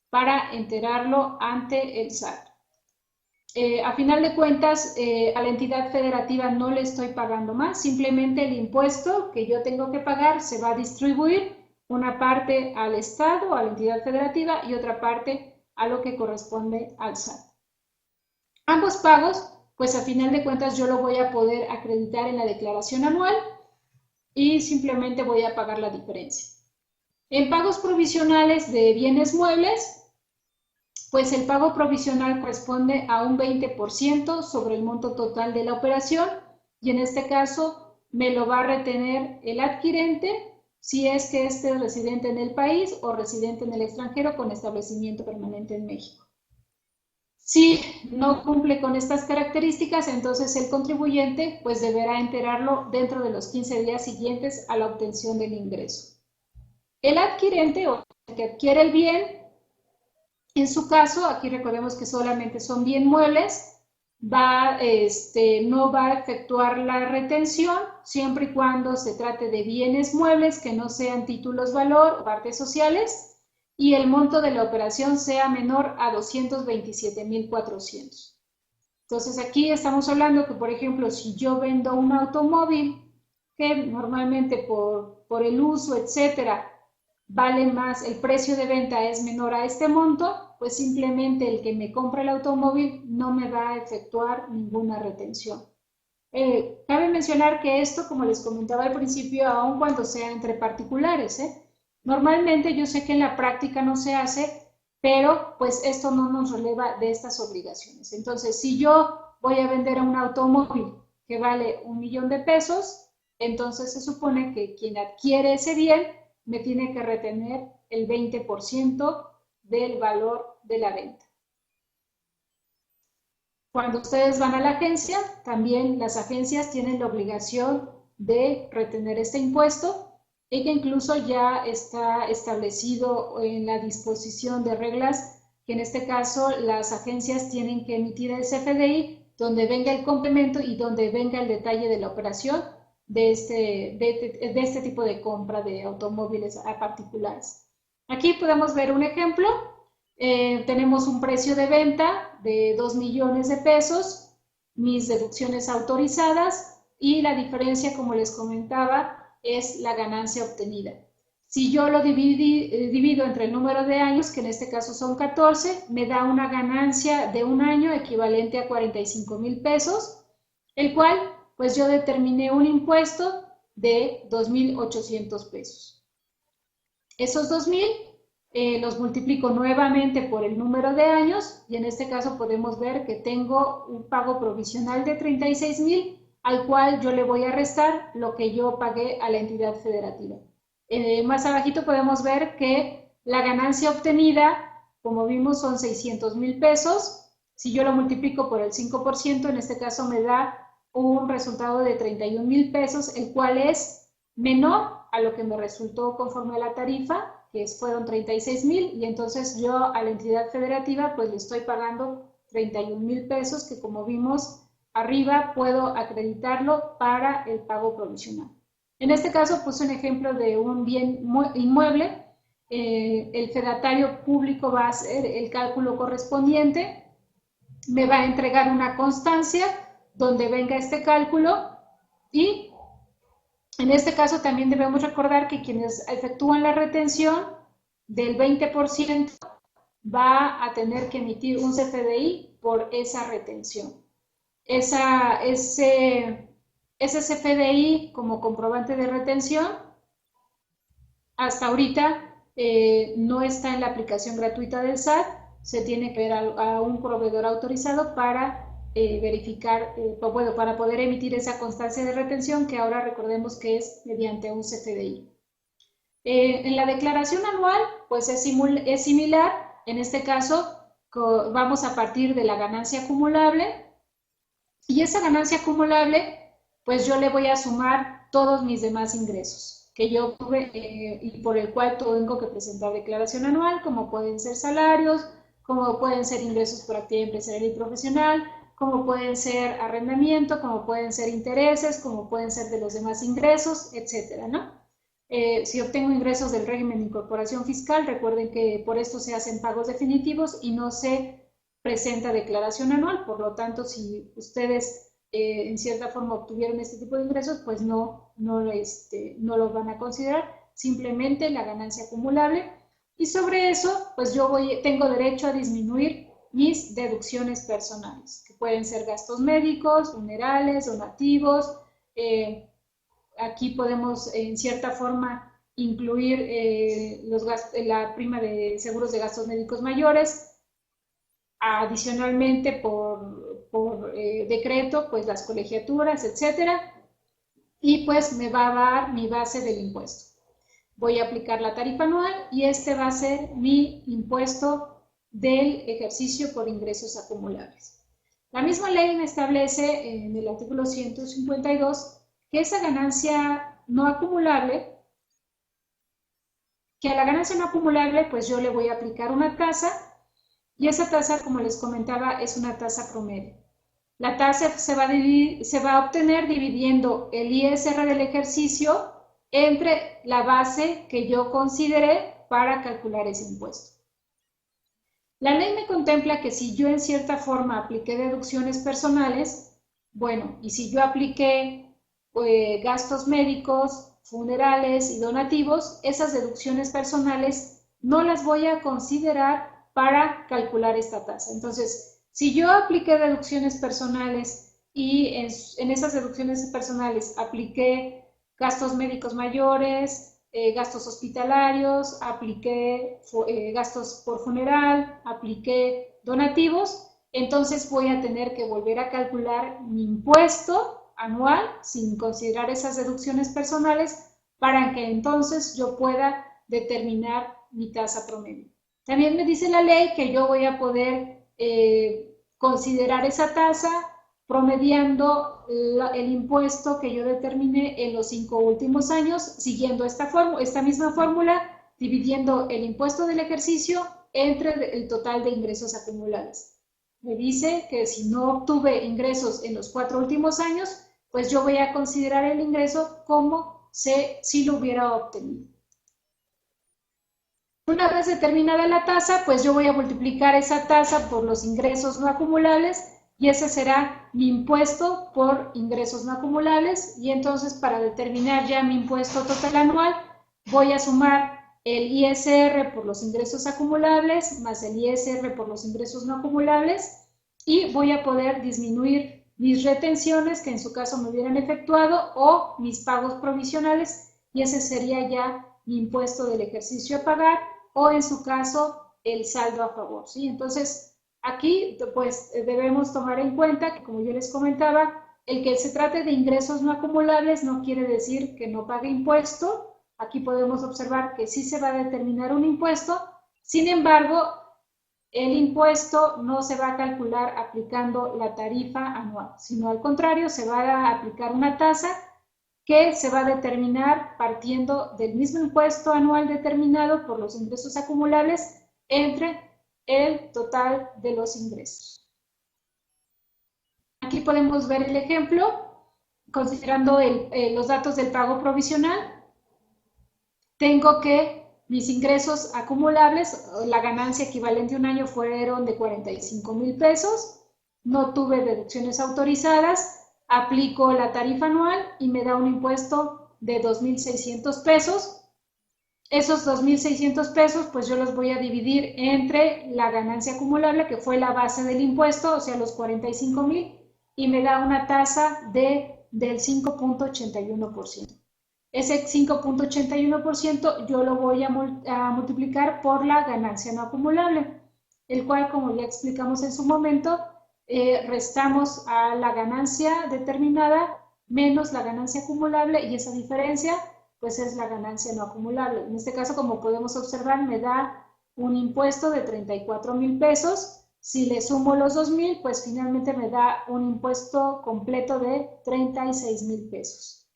para enterarlo ante el SAT. A final de cuentas, a la entidad federativa no le estoy pagando más, simplemente el impuesto que yo tengo que pagar se va a distribuir una parte al Estado, a la entidad federativa y otra parte a lo que corresponde al SAT. Ambos pagos, pues a final de cuentas yo lo voy a poder acreditar en la declaración anual y simplemente voy a pagar la diferencia. En pagos provisionales de bienes muebles, pues el pago provisional corresponde a un 20% sobre el monto total de la operación y en este caso me lo va a retener el adquirente si es que esté residente en el país o residente en el extranjero con establecimiento permanente en México. Si no cumple con estas características, entonces el contribuyente pues deberá enterarlo dentro de los 15 días siguientes a la obtención del ingreso. El adquirente o el que adquiere el bien, en su caso, aquí recordemos que solamente son bien muebles, no va a efectuar la retención siempre y cuando se trate de bienes muebles que no sean títulos valor o partes sociales y el monto de la operación sea menor a 227,400. Entonces aquí estamos hablando que, por ejemplo, si yo vendo un automóvil que normalmente por el uso, etcétera, vale más, el precio de venta es menor a este monto, pues simplemente el que me compra el automóvil no me va a efectuar ninguna retención. Cabe mencionar que esto, como les comentaba al principio, aun cuando sea entre particulares, normalmente yo sé que en la práctica no se hace, pero pues esto no nos releva de estas obligaciones. Entonces, si yo voy a vender un automóvil que vale 1,000,000 de pesos, entonces se supone que quien adquiere ese bien me tiene que retener el 20% del valor de la venta. Cuando ustedes van a la agencia, también las agencias tienen la obligación de retener este impuesto y que incluso ya está establecido en la disposición de reglas que en este caso las agencias tienen que emitir el CFDI donde venga el complemento y donde venga el detalle de la operación de este tipo de compra de automóviles a particulares. Aquí podemos ver un ejemplo. Tenemos un precio de venta de 2 millones de pesos, mis deducciones autorizadas y la diferencia, como les comentaba, es la ganancia obtenida. Si yo lo divido entre el número de años, que en este caso son 14, me da una ganancia de un año equivalente a 45,000 pesos, el cual pues yo determiné un impuesto de 2,800 pesos. Esos 2,000 los multiplico nuevamente por el número de años y en este caso podemos ver que tengo un pago provisional de 36,000 al cual yo le voy a restar lo que yo pagué a la entidad federativa. Más abajito podemos ver que la ganancia obtenida, como vimos, son 600,000 pesos. Si yo lo multiplico por el 5%, en este caso me da un resultado de 31,000 pesos, el cual es menor a lo que me resultó conforme a la tarifa que fueron 36,000, y entonces yo a la entidad federativa pues le estoy pagando 31,000 pesos, que como vimos arriba puedo acreditarlo para el pago provisional. En este caso puse un ejemplo de un bien inmueble. El fedatario público va a hacer el cálculo correspondiente, me va a entregar una constancia donde venga este cálculo, y en este caso también debemos recordar que quienes efectúan la retención del 20% va a tener que emitir un CFDI por esa retención. Ese CFDI como comprobante de retención hasta ahorita no está en la aplicación gratuita del SAT. Se tiene que ver a un proveedor autorizado para verificar, bueno, para poder emitir esa constancia de retención, que ahora recordemos que es mediante un CFDI. En la declaración anual, pues es similar. En este caso, vamos a partir de la ganancia acumulable, y esa ganancia acumulable, pues yo le voy a sumar todos mis demás ingresos que yo tuve y por el cual tengo que presentar declaración anual, como pueden ser salarios, como pueden ser ingresos por actividad empresarial y profesional, como pueden ser arrendamiento, como pueden ser intereses, como pueden ser de los demás ingresos, etcétera, ¿no? Si obtengo ingresos del régimen de incorporación fiscal, recuerden que por esto se hacen pagos definitivos y no se presenta declaración anual. Por lo tanto, si ustedes en cierta forma obtuvieron este tipo de ingresos, pues no los van a considerar, simplemente la ganancia acumulable. Y sobre eso, pues yo tengo derecho a disminuir mis deducciones personales, que pueden ser gastos médicos, funerales, donativos. Aquí podemos en cierta forma incluir la prima de seguros de gastos médicos mayores. Adicionalmente, por decreto, pues las colegiaturas, etcétera, y pues me va a dar mi base del impuesto. Voy a aplicar la tarifa anual y este va a ser mi impuesto del ejercicio por ingresos acumulables. La misma ley me establece en el artículo 152 que esa ganancia no acumulable, que a la ganancia no acumulable, pues yo le voy a aplicar una tasa. Y esa tasa, como les comentaba, es una tasa promedio. La tasa se va a obtener dividiendo el ISR del ejercicio entre la base que yo consideré para calcular ese impuesto. La ley me contempla que si yo en cierta forma apliqué deducciones personales, bueno, y si yo apliqué gastos médicos, funerales y donativos, esas deducciones personales no las voy a considerar para calcular esta tasa. Entonces, si yo apliqué deducciones personales y en esas deducciones personales apliqué gastos médicos mayores, gastos hospitalarios, apliqué gastos por funeral, apliqué donativos, entonces voy a tener que volver a calcular mi impuesto anual sin considerar esas deducciones personales para que entonces yo pueda determinar mi tasa promedio. También me dice la ley que yo voy a poder considerar esa tasa promediando el impuesto que yo determiné en los 5 últimos años, siguiendo esta misma fórmula, dividiendo el impuesto del ejercicio entre el total de ingresos acumulables. Me dice que si no obtuve ingresos en los 4 últimos años, pues yo voy a considerar el ingreso como si lo hubiera obtenido. Una vez determinada la tasa, pues yo voy a multiplicar esa tasa por los ingresos no acumulables y ese será mi impuesto por ingresos no acumulables. Y entonces, para determinar ya mi impuesto total anual, voy a sumar el ISR por los ingresos acumulables más el ISR por los ingresos no acumulables y voy a poder disminuir mis retenciones que en su caso me hubieran efectuado o mis pagos provisionales, y ese sería ya mi impuesto del ejercicio a pagar, o en su caso el saldo a favor, ¿sí? Entonces aquí pues debemos tomar en cuenta que, como yo les comentaba, el que se trate de ingresos no acumulables no quiere decir que no pague impuesto. Aquí podemos observar que sí se va a determinar un impuesto, sin embargo el impuesto no se va a calcular aplicando la tarifa anual, sino al contrario, se va a aplicar una tasa que se va a determinar partiendo del mismo impuesto anual determinado por los ingresos acumulables entre el total de los ingresos. Aquí podemos ver el ejemplo, considerando los datos del pago provisional. Tengo que mis ingresos acumulables, la ganancia equivalente a un año fueron de 45,000 pesos, no tuve deducciones autorizadas, aplico la tarifa anual y me da un impuesto de 2,600 pesos. Esos 2,600 pesos, pues yo los voy a dividir entre la ganancia acumulable, que fue la base del impuesto, o sea, los 45,000, y me da una tasa del 5.81%. Ese 5.81% yo lo voy a multiplicar por la ganancia no acumulable, el cual, como ya explicamos en su momento, restamos a la ganancia determinada menos la ganancia acumulable, y esa diferencia pues es la ganancia no acumulable. En este caso, como podemos observar, me da un impuesto de 34,000 pesos. Si le sumo los 2,000, pues finalmente me da un impuesto completo de 36,000 pesos.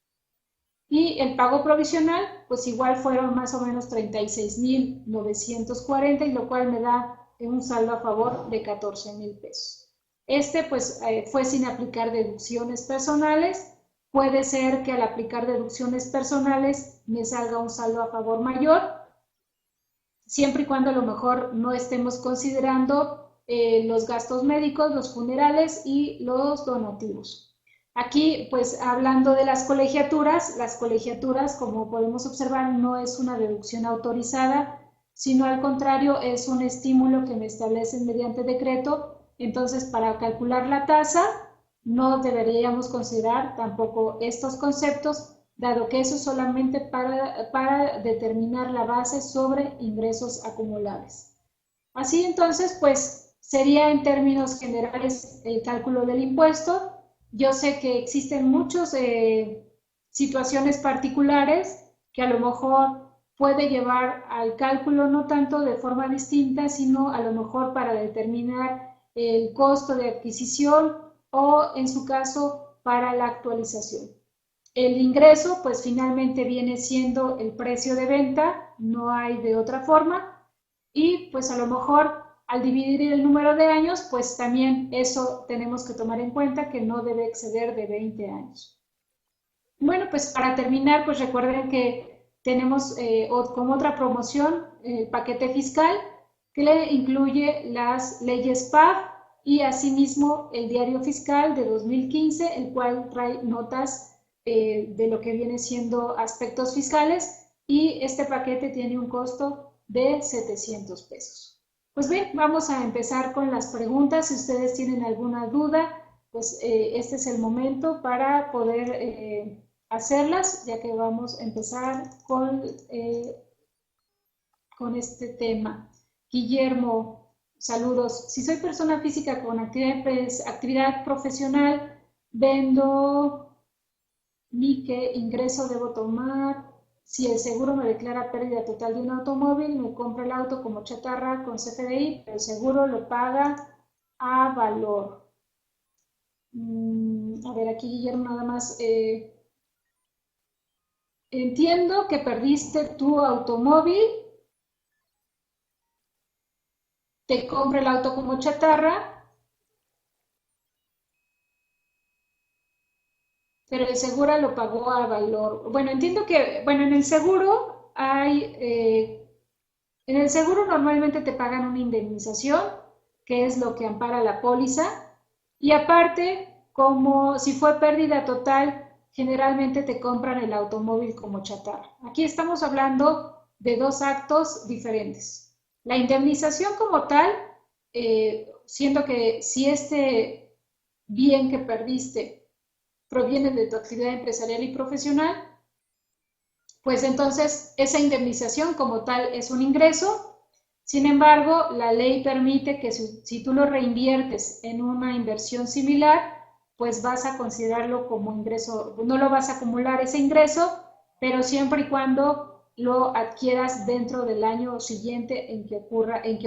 Y el pago provisional, pues igual fueron más o menos 36,940, y lo cual me da un saldo a favor de 14,000 pesos. Pues fue sin aplicar deducciones personales. Puede ser que al aplicar deducciones personales me salga un saldo a favor mayor, siempre y cuando a lo mejor no estemos considerando los gastos médicos, los funerales y los donativos. Aquí, pues hablando de las colegiaturas, como podemos observar, no es una deducción autorizada, sino al contrario, es un estímulo que me establecen mediante decreto. Entonces, para calcular la tasa, no deberíamos considerar tampoco estos conceptos, dado que eso es solamente para determinar la base sobre ingresos acumulables. Así entonces, pues sería en términos generales el cálculo del impuesto. Yo sé que existen muchas situaciones particulares que a lo mejor puede llevar al cálculo no tanto de forma distinta, sino a lo mejor para determinar el costo de adquisición o en su caso para la actualización. El ingreso pues finalmente viene siendo el precio de venta, no hay de otra forma, y pues a lo mejor al dividir el número de años pues también eso tenemos que tomar en cuenta, que no debe exceder de 20 años. Bueno, pues para terminar, pues recuerden que tenemos como otra promoción el paquete fiscal, que le incluye las leyes PAF y asimismo el diario fiscal de 2015, el cual trae notas de lo que viene siendo aspectos fiscales, y este paquete tiene un costo de 700 pesos. Pues bien, vamos a empezar con las preguntas. Si ustedes tienen alguna duda, pues este es el momento para poder hacerlas, ya que vamos a empezar con este tema. Guillermo, saludos. Si soy persona física con actividad profesional, vendo, ¿ni qué ingreso debo tomar? Si el seguro me declara pérdida total de un automóvil, me compro el auto como chatarra con CFDI, pero el seguro lo paga a valor. A ver, aquí Guillermo nada más... entiendo que perdiste tu automóvil, te compra el auto como chatarra, pero el seguro lo pagó a valor. Bueno, entiendo que, bueno, en el seguro normalmente te pagan una indemnización, que es lo que ampara la póliza, y aparte, como si fue pérdida total, generalmente te compran el automóvil como chatarra. Aquí estamos hablando de dos actos diferentes. La indemnización como tal, siendo que si este bien que perdiste proviene de tu actividad empresarial y profesional, pues entonces esa indemnización como tal es un ingreso. Sin embargo, la ley permite que si tú lo reinviertes en una inversión similar, pues vas a considerarlo como ingreso, no lo vas a acumular ese ingreso, pero siempre y cuando lo adquieras dentro del año siguiente en que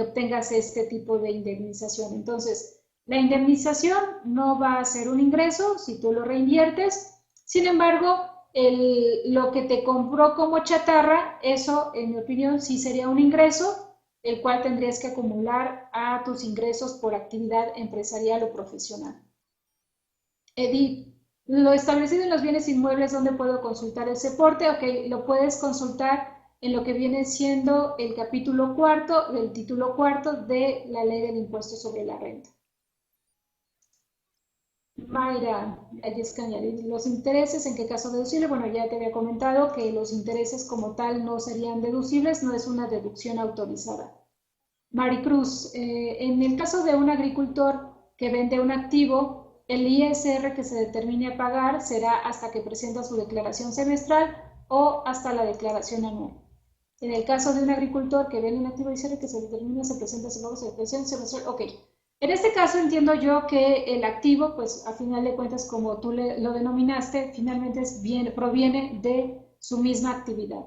obtengas este tipo de indemnización. Entonces, la indemnización no va a ser un ingreso si tú lo reinviertes. Sin embargo, lo que te compró como chatarra, eso, en mi opinión, sí sería un ingreso, el cual tendrías que acumular a tus ingresos por actividad empresarial o profesional. Edith, lo establecido en los bienes inmuebles, ¿dónde puedo consultar ese porte? Ok, lo puedes consultar en lo que viene siendo el capítulo cuarto del título cuarto de la ley del impuesto sobre la renta. Mayra, hay que añadir los intereses, ¿en qué caso deducible? Bueno, ya te había comentado que los intereses como tal no serían deducibles, no es una deducción autorizada. Maricruz, en el caso de un agricultor que vende un activo, el ISR que se determine a pagar será hasta que presenta su declaración semestral o hasta la declaración anual. En el caso de un agricultor que vende un activo ISR que se determine, se presenta su declaración semestral, ok. En este caso entiendo yo que el activo, pues a final de cuentas, como tú lo denominaste, finalmente proviene de su misma actividad.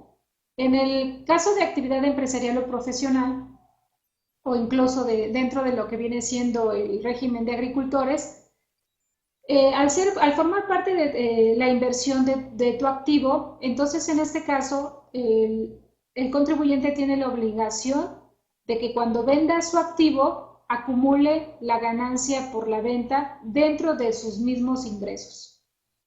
En el caso de actividad empresarial o profesional, o incluso dentro de lo que viene siendo el régimen de agricultores, al formar parte de la inversión de tu activo, entonces en este caso el contribuyente tiene la obligación de que cuando venda su activo acumule la ganancia por la venta dentro de sus mismos ingresos.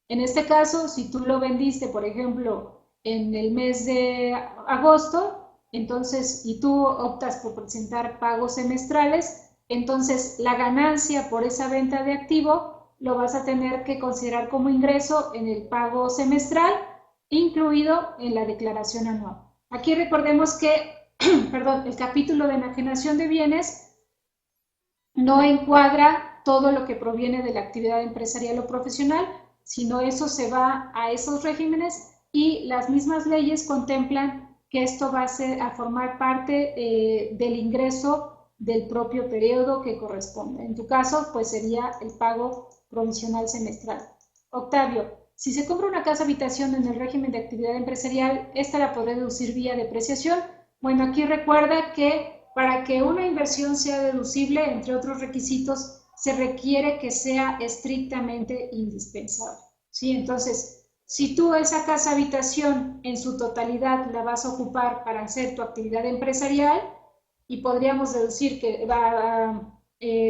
En este caso, si tú lo vendiste, por ejemplo, en el mes de agosto, entonces, y tú optas por presentar pagos semestrales, entonces la ganancia por esa venta de activo lo vas a tener que considerar como ingreso en el pago semestral, incluido en la declaración anual. Aquí recordemos que, perdón, el capítulo de enajenación de bienes no encuadra todo lo que proviene de la actividad empresarial o profesional, sino eso se va a esos regímenes y las mismas leyes contemplan que esto va a formar parte del ingreso del propio periodo que corresponde. En tu caso, pues sería el pago provisional semestral. Octavio, si se compra una casa habitación en el régimen de actividad empresarial, ¿esta la podré deducir vía depreciación? Bueno, aquí recuerda que para que una inversión sea deducible, entre otros requisitos, se requiere que sea estrictamente indispensable. ¿Sí? Entonces, si tú esa casa habitación en su totalidad la vas a ocupar para hacer tu actividad empresarial y podríamos deducir que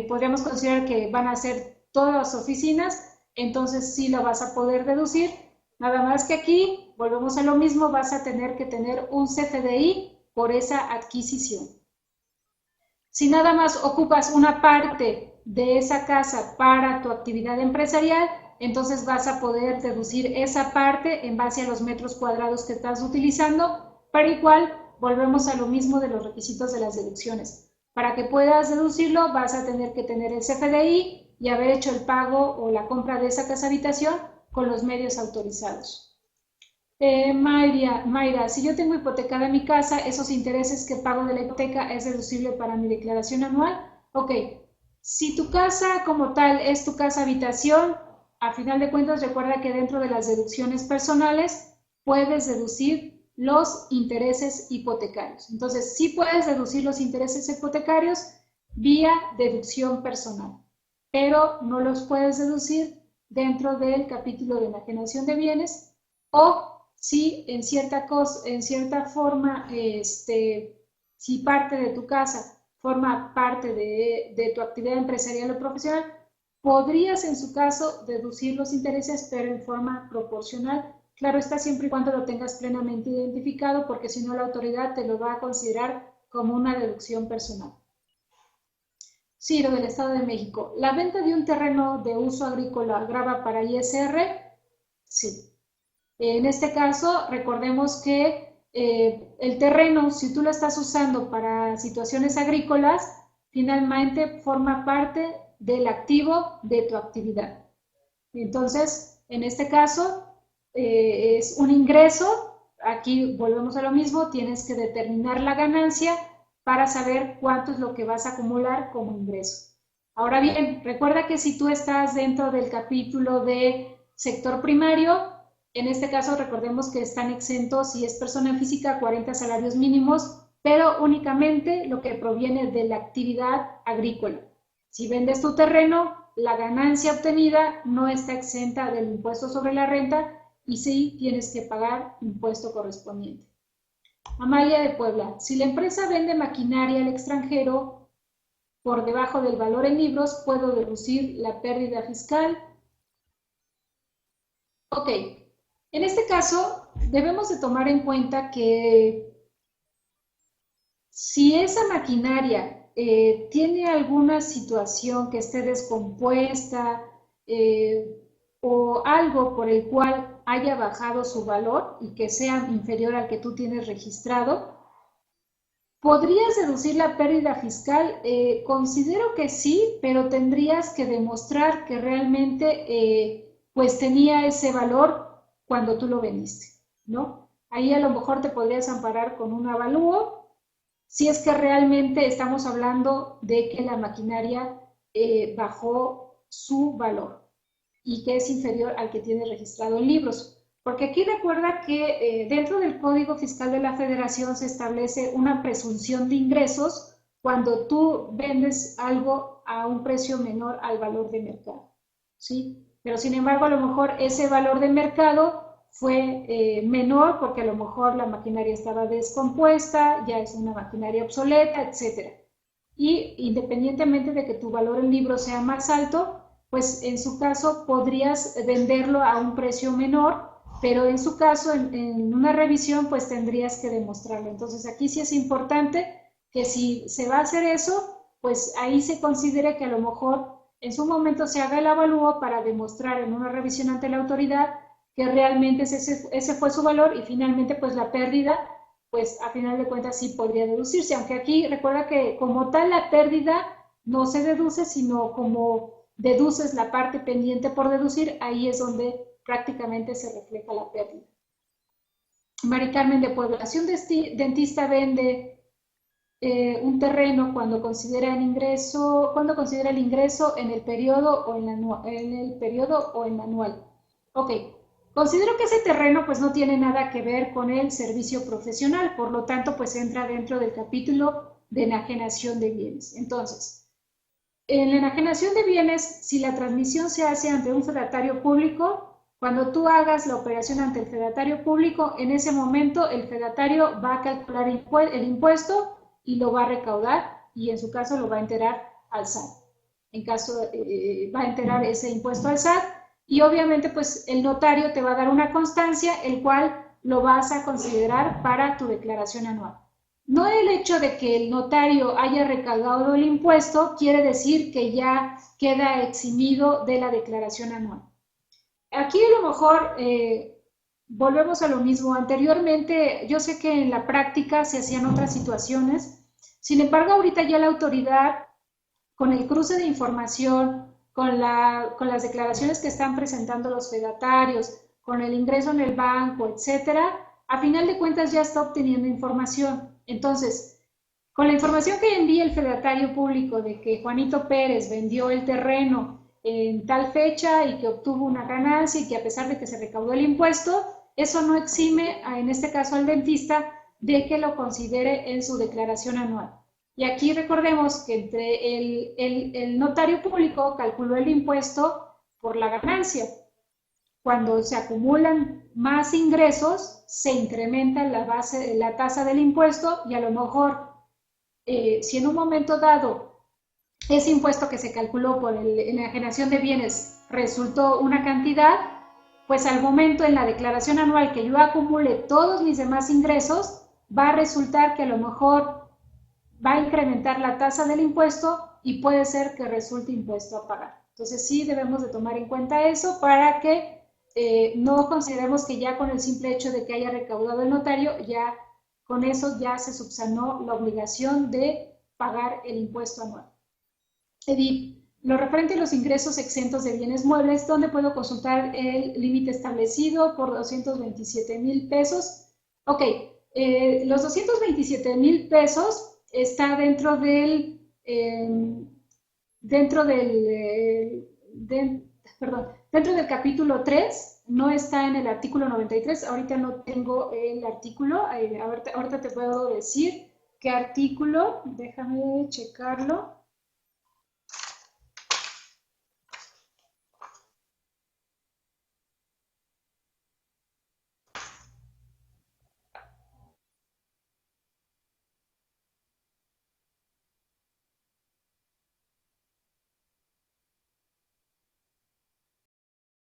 podríamos considerar que van a ser todas las oficinas, entonces sí la vas a poder deducir. Nada más que aquí, volvemos a lo mismo, vas a tener que tener un CFDI por esa adquisición. Si nada más ocupas una parte de esa casa para tu actividad empresarial, entonces vas a poder deducir esa parte en base a los metros cuadrados que estás utilizando, pero igual volvemos a lo mismo de los requisitos de las deducciones. Para que puedas deducirlo, vas a tener que tener el CFDI y haber hecho el pago o la compra de esa casa habitación con los medios autorizados. Mayra, si yo tengo hipotecada mi casa, esos intereses que pago de la hipoteca es deducible para mi declaración anual. Ok, si tu casa como tal es tu casa habitación, a final de cuentas recuerda que dentro de las deducciones personales puedes deducir los intereses hipotecarios. Entonces, sí puedes deducir los intereses hipotecarios vía deducción personal, pero no los puedes deducir dentro del capítulo de enajenación de bienes o si en cierta forma, si parte de tu casa forma parte de tu actividad empresarial o profesional, podrías en su caso deducir los intereses, pero en forma proporcional. Claro está, siempre y cuando lo tengas plenamente identificado, porque si no la autoridad te lo va a considerar como una deducción personal. Ciro, del Estado de México. ¿La venta de un terreno de uso agrícola grava para ISR? Sí. En este caso, recordemos que el terreno, si tú lo estás usando para situaciones agrícolas, finalmente forma parte del activo de tu actividad. Entonces, en este caso, es un ingreso. Aquí volvemos a lo mismo, tienes que determinar la ganancia para saber cuánto es lo que vas a acumular como ingreso. Ahora bien, recuerda que si tú estás dentro del capítulo de sector primario, en este caso recordemos que están exentos, si es persona física, 40 salarios mínimos, pero únicamente lo que proviene de la actividad agrícola. Si vendes tu terreno, la ganancia obtenida no está exenta del impuesto sobre la renta y sí tienes que pagar impuesto correspondiente. Amalia de Puebla, si la empresa vende maquinaria al extranjero por debajo del valor en libros, ¿puedo deducir la pérdida fiscal? Ok, en este caso debemos de tomar en cuenta que si esa maquinaria tiene alguna situación que esté descompuesta o algo por el cual haya bajado su valor y que sea inferior al que tú tienes registrado, ¿podrías deducir la pérdida fiscal? Considero que sí, pero tendrías que demostrar que realmente pues tenía ese valor cuando tú lo vendiste, ¿no? Ahí a lo mejor te podrías amparar con un avalúo si es que realmente estamos hablando de que la maquinaria bajó su valor y que es inferior al que tiene registrado en libros. Porque aquí recuerda que dentro del Código Fiscal de la Federación se establece una presunción de ingresos cuando tú vendes algo a un precio menor al valor de mercado, ¿sí? Pero sin embargo, a lo mejor ese valor de mercado fue menor porque a lo mejor la maquinaria estaba descompuesta, ya es una maquinaria obsoleta, etc. Y independientemente de que tu valor en libro sea más alto, pues en su caso podrías venderlo a un precio menor, pero en su caso, en una revisión, pues tendrías que demostrarlo. Entonces aquí sí es importante que si se va a hacer eso, pues ahí se considere que a lo mejor en su momento se haga el avalúo para demostrar en una revisión ante la autoridad que realmente ese fue su valor y finalmente pues la pérdida, pues a final de cuentas sí podría deducirse, aunque aquí recuerda que como tal la pérdida no se deduce, sino como deduces la parte pendiente por deducir, ahí es donde prácticamente se refleja la pérdida. Mari Carmen de Puebla, si un dentista vende un terreno cuando considera el ingreso en el periodo o en anual. Ok, considero que ese terreno pues no tiene nada que ver con el servicio profesional, por lo tanto pues entra dentro del capítulo de enajenación de bienes. Entonces, en la enajenación de bienes, si la transmisión se hace ante un fedatario público, cuando tú hagas la operación ante el fedatario público, en ese momento el fedatario va a calcular el impuesto y lo va a recaudar y en su caso lo va a enterar al SAT. En caso, va a enterar ese impuesto al SAT y obviamente pues el notario te va a dar una constancia el cual lo vas a considerar para tu declaración anual. No el hecho de que el notario haya recaudado el impuesto quiere decir que ya queda eximido de la declaración anual. Aquí a lo mejor volvemos a lo mismo. Anteriormente, yo sé que en la práctica se hacían otras situaciones, sin embargo, ahorita ya la autoridad, con el cruce de información, con las declaraciones que están presentando los fedatarios, con el ingreso en el banco, etcétera, a final de cuentas ya está obteniendo información. Entonces, con la información que envía el fedatario público de que Juanito Pérez vendió el terreno en tal fecha y que obtuvo una ganancia y que a pesar de que se recaudó el impuesto, eso no exime, en este caso al dentista, de que lo considere en su declaración anual. Y aquí recordemos que entre el notario público calculó el impuesto por la ganancia. Cuando se acumulan más ingresos, se incrementa la tasa del impuesto y a lo mejor, si en un momento dado ese impuesto que se calculó por la enajenación de bienes resultó una cantidad, pues al momento en la declaración anual que yo acumule todos mis demás ingresos, va a resultar que a lo mejor va a incrementar la tasa del impuesto y puede ser que resulte impuesto a pagar. Entonces sí debemos de tomar en cuenta eso para que no consideremos que ya con el simple hecho de que haya recaudado el notario, ya con eso ya se subsanó la obligación de pagar el impuesto anual. Edith, lo referente a los ingresos exentos de bienes muebles, ¿dónde puedo consultar el límite establecido por 227,000 pesos? Ok, los 227,000 pesos está dentro del capítulo 3, no está en el artículo 93, ahorita no tengo el artículo, ahorita te puedo decir qué artículo, déjame checarlo.